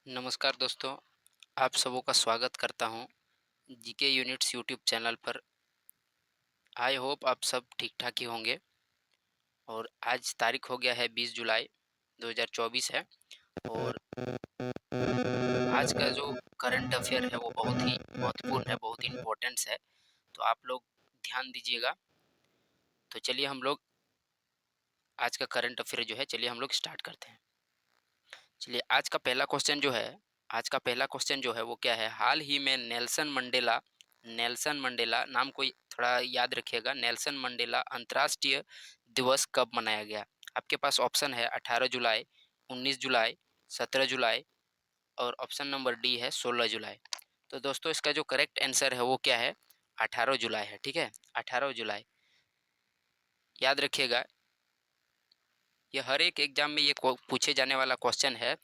नमस्कार दोस्तों, आप सबों का स्वागत करता हूँ जीके यूनिट्स यूट्यूब चैनल पर। आई होप आप सब ठीक-ठाक ही होंगे और आज तारीख हो गया है 20 जुलाई 2024 है और आज का जो करंट अफ़ेयर है वो बहुत ही महत्वपूर्ण है, बहुत ही इम्पोर्टेंस है, तो आप लोग ध्यान दीजिएगा। तो चलिए हम लोग आज का करंट अफ़ेयर जो है चलिए हम लोग स्टार्ट करते हैं। चलिए आज का पहला क्वेश्चन जो है वो क्या है? हाल ही में नेल्सन मंडेला नाम को थोड़ा याद रखिएगा। नेल्सन मंडेला अंतर्राष्ट्रीय दिवस कब मनाया गया? आपके पास ऑप्शन है 18 जुलाई, 19 जुलाई, 17 जुलाई और ऑप्शन नंबर डी है 16 जुलाई। तो दोस्तों इसका जो करेक्ट आंसर है वो क्या है? 18 जुलाई है, ठीक है? 18 जुलाई। याद रखिएगा, ये हर एक एग्जाम में ये पूछे जाने वाला क्वेश्चन है।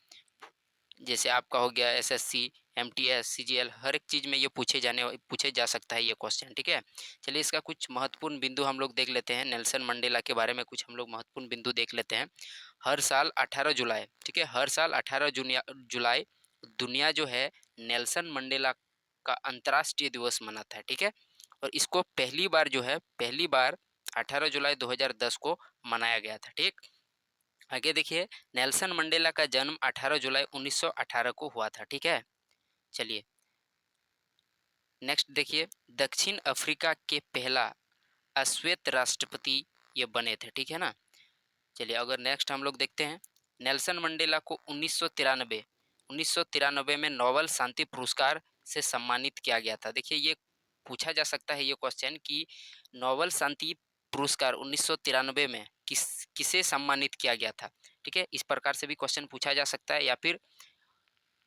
जैसे आपका हो गया एसएससी, एमटीएस, सीजीएल, हर एक चीज़ में ये पूछे जा सकता है ये क्वेश्चन, ठीक है? चलिए इसका कुछ महत्वपूर्ण बिंदु हम लोग देख लेते हैं। नेल्सन मंडेला के बारे में कुछ हम लोग महत्वपूर्ण बिंदु देख लेते हैं। हर साल 18 जुलाई, ठीक है? हर साल 18 जुलाई दुनिया जो है नेल्सन मंडेला का अंतर्राष्ट्रीय दिवस मनाता है, ठीक है? और इसको पहली बार 18 जुलाई 2010 को मनाया गया था, ठीक? आगे देखिए, नेल्सन मंडेला का जन्म 18 जुलाई 1918 को हुआ था, ठीक है? चलिए नेक्स्ट देखिए, दक्षिण अफ्रीका के पहला अश्वेत राष्ट्रपति ये बने थे, ठीक है ना? चलिए अगर नेक्स्ट हम लोग देखते हैं, नेल्सन मंडेला को 1993 में नोबेल शांति पुरस्कार से सम्मानित किया गया था। देखिए ये पूछा जा सकता है ये क्वेश्चन कि नोबेल शांति पुरस्कार 1993 में किसे सम्मानित किया गया था, ठीक है? इस प्रकार से भी क्वेश्चन पूछा जा सकता है या फिर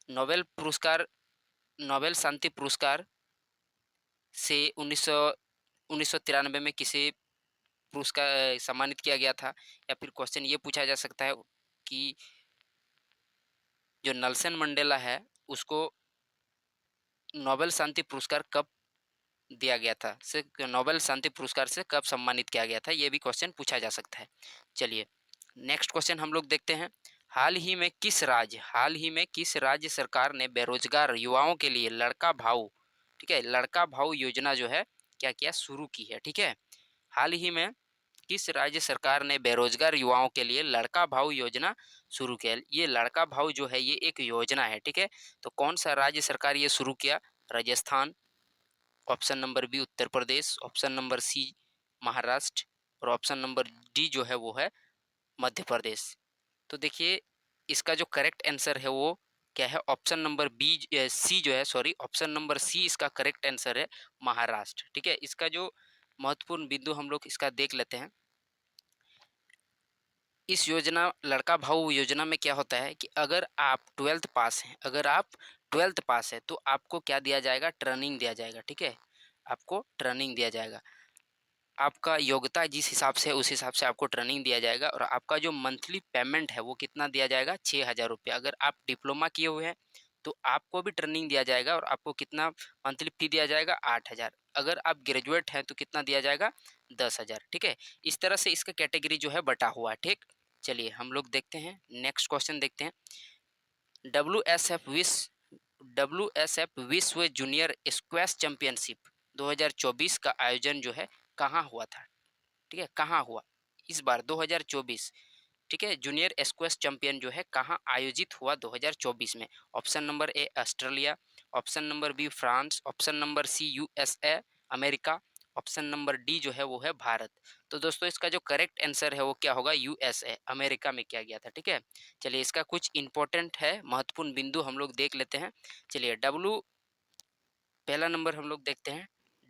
नोबेल पुरस्कार नोबेल शांति पुरस्कार से 1993 में किसे पुरस्कार सम्मानित किया गया था, या फिर क्वेश्चन ये पूछा जा सकता है कि जो नेल्सन मंडेला है उसको नोबेल शांति पुरस्कार कब दिया गया था, से नोबेल शांति पुरस्कार से कब सम्मानित किया गया था, ये भी क्वेश्चन पूछा जा सकता है। चलिए नेक्स्ट क्वेश्चन हम लोग देखते हैं। हाल ही में किस राज्य सरकार ने बेरोजगार युवाओं के लिए लड़का भाऊ, ठीक है, लड़का भाऊ योजना जो है क्या किया, शुरू की है, ठीक है? हाल ही में किस राज्य सरकार ने बेरोजगार युवाओं के लिए लड़का भाऊ योजना शुरू किया? ये लड़का भाऊ जो है ये एक योजना है, ठीक है? तो कौन सा राज्य सरकार ये शुरू किया? Rajasthan, option number B Uttar Pradesh, option number सी महाराष्ट्र और ऑप्शन नंबर डी जो है वो है मध्य प्रदेश। तो देखिए इसका जो करेक्ट आंसर है वो क्या है? ऑप्शन नंबर सी जो है, सॉरी, ऑप्शन नंबर सी इसका करेक्ट आंसर है, महाराष्ट्र, ठीक है? इसका जो महत्वपूर्ण बिंदु हम लोग इसका देख लेते हैं। इस योजना लड़का भाऊ योजना में क्या होता है कि अगर आप ट्वेल्थ पास है तो आपको क्या दिया जाएगा? ट्रेनिंग दिया जाएगा, ठीक है? आपको ट्रेनिंग दिया जाएगा। आपका योग्यता जिस हिसाब से उस हिसाब से आपको ट्रेनिंग दिया जाएगा और आपका जो मंथली पेमेंट है वो कितना दिया जाएगा? 6,000 रुपये। अगर आप डिप्लोमा किए हुए हैं तो आपको भी ट्रेनिंग दिया जाएगा और आपको कितना मंथली फी दिया जाएगा? 8,000। अगर आप ग्रेजुएट हैं तो कितना दिया जाएगा? 10,000, ठीक है? इस तरह से इसका कैटेगरी जो है बटा हुआ है, ठीक? चलिए हम लोग देखते हैं, नेक्स्ट क्वेश्चन देखते हैं। डब्ल्यू एस एफ विश्व विश्व जूनियर स्क्वैश चैंपियनशिप 2024 का आयोजन जो है कहाँ हुआ था, ठीक है? कहाँ हुआ इस बार 2024, ठीक है? जूनियर स्क्वैश चैंपियन जो है कहाँ आयोजित हुआ 2024 में? Option number A Australia, option number B France, option number C USA America, option number D जो है वो है भारत। तो दोस्तों इसका जो करेक्ट आंसर है वो क्या होगा? यूएसए अमेरिका में किया गया था, ठीक है? चलिए इसका कुछ इंपॉर्टेंट है महत्वपूर्ण बिंदु हम लोग देख लेते हैं। चलिए पहला नंबर हम लोग देखते हैं।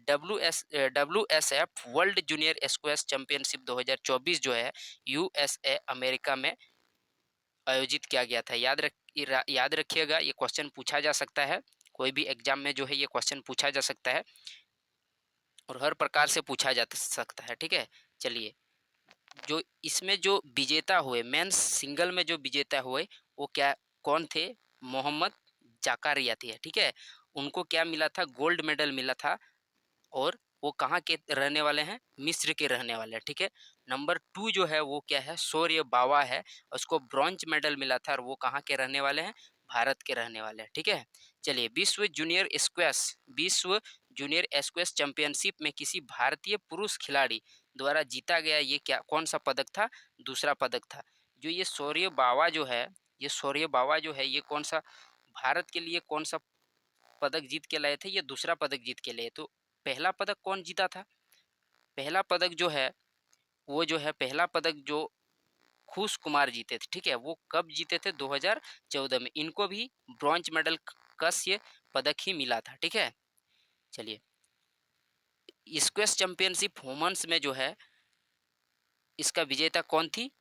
W S F world junior squash championship 2024 जो है यूएसए अमेरिका में आयोजित किया गया था। याद रखिएगा, ये क्वेश्चन पूछा जा सकता है, कोई भी एग्जाम में जो है ये क्वेश्चन पूछा जा सकता है और हर प्रकार से पूछा जा सकता है, ठीक है? चलिए जो इसमें जो विजेता हुए, मेंस सिंगल में जो विजेता हुए वो कौन थे? मोहम्मद जाकारिया थे, ठीक है? उनको क्या मिला था? गोल्ड मेडल मिला था और वो कहाँ के रहने वाले हैं? मिस्र के रहने वाले हैं, ठीक है? नंबर 2 जो है वो क्या है? शौर्य बावा है, उसको ब्रॉन्ज मेडल मिला था और वो कहाँ के रहने वाले हैं? भारत के रहने वाले हैं, ठीक है। चलिए, विश्व जूनियर स्क्वैश चैंपियनशिप में किसी भारतीय पुरुष खिलाड़ी द्वारा जीता गया ये क्या कौन सा पदक था? दूसरा पदक था। जो ये शौर्य बावा जो है, ये कौन सा भारत के लिए कौन सा पदक जीत के लाए थे? ये दूसरा पदक जीत के लाए। तो पहला पदक कौन जीता था? पहला पदक जो है, वो जो है पहला पदक जो खुश कुमार जीते थे, ठीक है। वो कब जीते थे? 2014 में। इनको भी ब्रॉन्ज मेडल कस्य पदक ही मिला था, ठीक है। चलिए, स्क्वैश चैंपियनशिप वुमेन्स में जो है, इसका विजेता कौन थी?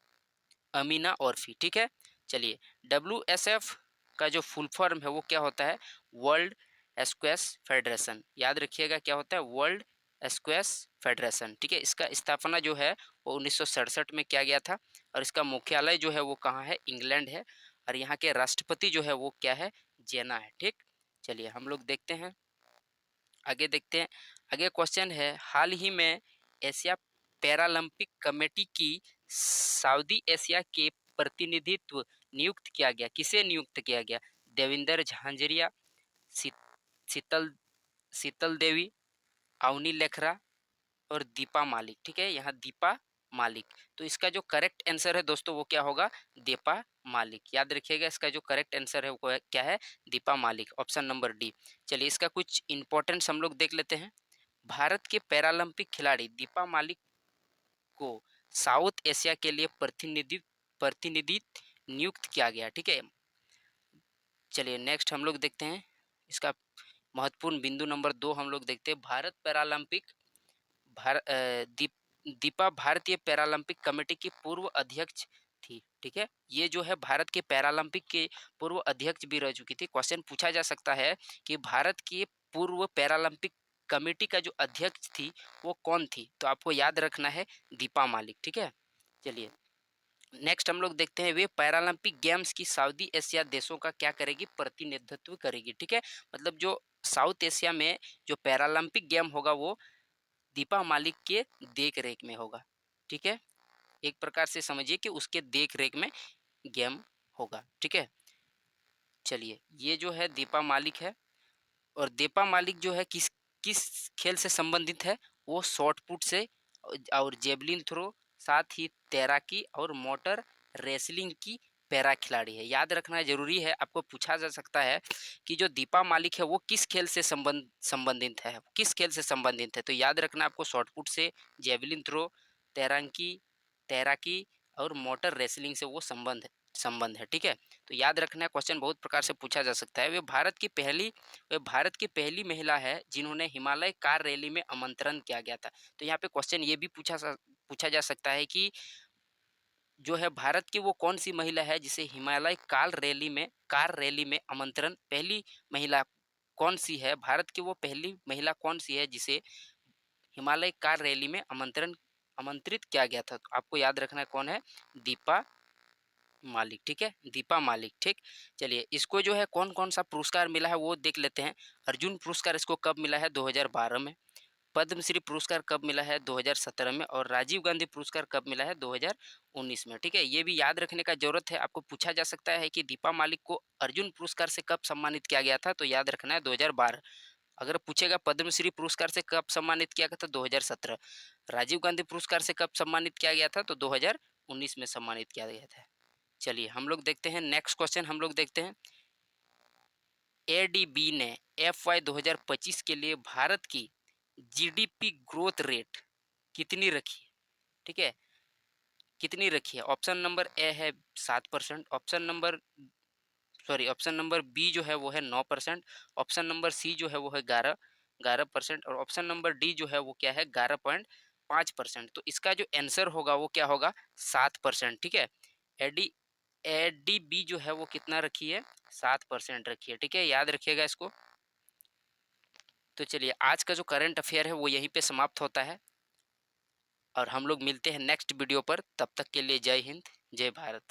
अमीना औरफी, ठीक है। चलिए, WSF का जो फुल फॉर्म है वो क्या होता है? World squash federation. याद रखिएगा क्या होता है? वर्ल्ड स्क्वैश फेडरेशन, ठीक है। इसका स्थापना जो है वो 1967 में किया गया था और इसका मुख्यालय जो है वो कहाँ है? इंग्लैंड है। और यहाँ के राष्ट्रपति जो है वो क्या है? जेना है, ठीक। चलिए, हम लोग देखते हैं, आगे देखते हैं। आगे क्वेश्चन है, हाल ही में एशिया पैरालंपिक कमेटी की सऊदी एशिया के प्रतिनिधित्व नियुक्त किया गया। किसे नियुक्त किया गया? देविंदर झांझरिया, शीतल शीतल देवी, अवनी लेखरा और दीपा मालिक, ठीक है। यहाँ दीपा मालिक। तो इसका जो करेक्ट आंसर है दोस्तों वो क्या होगा? दीपा मालिक। याद रखिएगा, इसका जो करेक्ट आंसर है वो क्या है? दीपा मालिक, ऑप्शन नंबर डी। चलिए, इसका कुछ इंपॉर्टेंट्स हम लोग देख लेते हैं। भारत के पैरालंपिक खिलाड़ी दीपा मालिक को साउथ एशिया के लिए प्रतिनिधि नियुक्त किया गया, ठीक है। चलिए, नेक्स्ट हम लोग देखते हैं, इसका महत्वपूर्ण बिंदु नंबर 2 हम लोग देखते हैं। भारत पैरालंपिक दीपा भारतीय पैरालंपिक कमेटी की पूर्व अध्यक्ष थी, ठीक है। ये जो है भारत के पैरालंपिक के पूर्व अध्यक्ष भी रह चुकी थी। क्वेश्चन पूछा जा सकता है कि भारत की पूर्व पैरालंपिक कमेटी का जो अध्यक्ष थी वो कौन थी? तो आपको याद रखना है दीपा मालिक, ठीक है। चलिए, नेक्स्ट हम लोग देखते हैं, वे पैरालंपिक गेम्स की सऊदी एशिया देशों का क्या करेगी? प्रतिनिधित्व करेगी, ठीक है। मतलब जो साउथ एशिया में जो पैरालंपिक गेम होगा वो दीपा मालिक के देख रेख में होगा, ठीक है। एक प्रकार से समझिए कि उसके देख रेख में गेम होगा, ठीक है। चलिए, ये जो है दीपा मालिक है और दीपा मालिक जो है किस किस खेल से संबंधित है? वो शॉर्ट पुट से और जेवलिन थ्रो, साथ ही तैराकी और मोटर रेसलिंग की पैरा खिलाड़ी है। याद रखना जरूरी है, आपको पूछा जा सकता है कि जो दीपा मालिक है वो किस खेल से संबंधित है, किस खेल से संबंधित है। तो याद रखना आपको शॉर्ट पुट से, जेवलिन थ्रो, तैराकी तैराकी और मोटर रेसलिंग से वो संबंध है, ठीक है। तो याद रखना, क्वेश्चन बहुत प्रकार से पूछा जा सकता है। वे भारत की पहली महिला है जिन्होंने हिमालय कार रैली में आमंत्रण किया गया था। तो यहाँ पे क्वेश्चन ये भी पूछा जा सकता है कि जो है भारत की वो कौन सी महिला है जिसे हिमालय कार रैली में आमंत्रण, पहली महिला कौन सी है? भारत की वो पहली महिला कौन सी है जिसे हिमालय कार रैली में आमंत्रित किया गया था? तो आपको याद रखना है कौन है? दीपा मालिक, ठीक है। दीपा मालिक, ठीक। चलिए, इसको जो है कौन कौन सा पुरस्कार मिला है वो देख लेते हैं। अर्जुन पुरस्कार इसको कब मिला है? 2012 में। पद्मश्री पुरस्कार कब मिला है? 2017 में। और राजीव गांधी पुरस्कार कब मिला है? 2019 में, ठीक है। ये भी याद रखने का जरूरत है, आपको पूछा जा सकता है कि दीपा मालिक को अर्जुन पुरस्कार से कब सम्मानित किया गया था? तो याद रखना है 2012। अगर पूछेगा पद्मश्री पुरस्कार से कब सम्मानित किया गया था? 2017। राजीव गांधी पुरस्कार से कब सम्मानित किया गया था? तो 2019 में सम्मानित किया गया था। चलिए, हम लोग देखते हैं नेक्स्ट क्वेश्चन, हम लोग देखते हैं, एडीबी ने FY 2025 के लिए भारत की GDP ग्रोथ रेट कितनी रखी है? ठीक है, कितनी रखी है? ऑप्शन नंबर ए है 7%, ऑप्शन नंबर बी जो है वो है 9%, ऑप्शन नंबर सी जो है वो है 11% और ऑप्शन नंबर डी जो है वो क्या है? 11.5%। तो इसका जो आंसर होगा वो क्या होगा? 7%, ठीक है। एडी एडीबी जो है वो कितना रखी है? 7% रखी है, ठीक है। याद रखिएगा इसको। तो चलिए, आज का जो करंट अफेयर है वो यहीं पे समाप्त होता है और हम लोग मिलते हैं नेक्स्ट वीडियो पर। तब तक के लिए जय हिंद, जय भारत।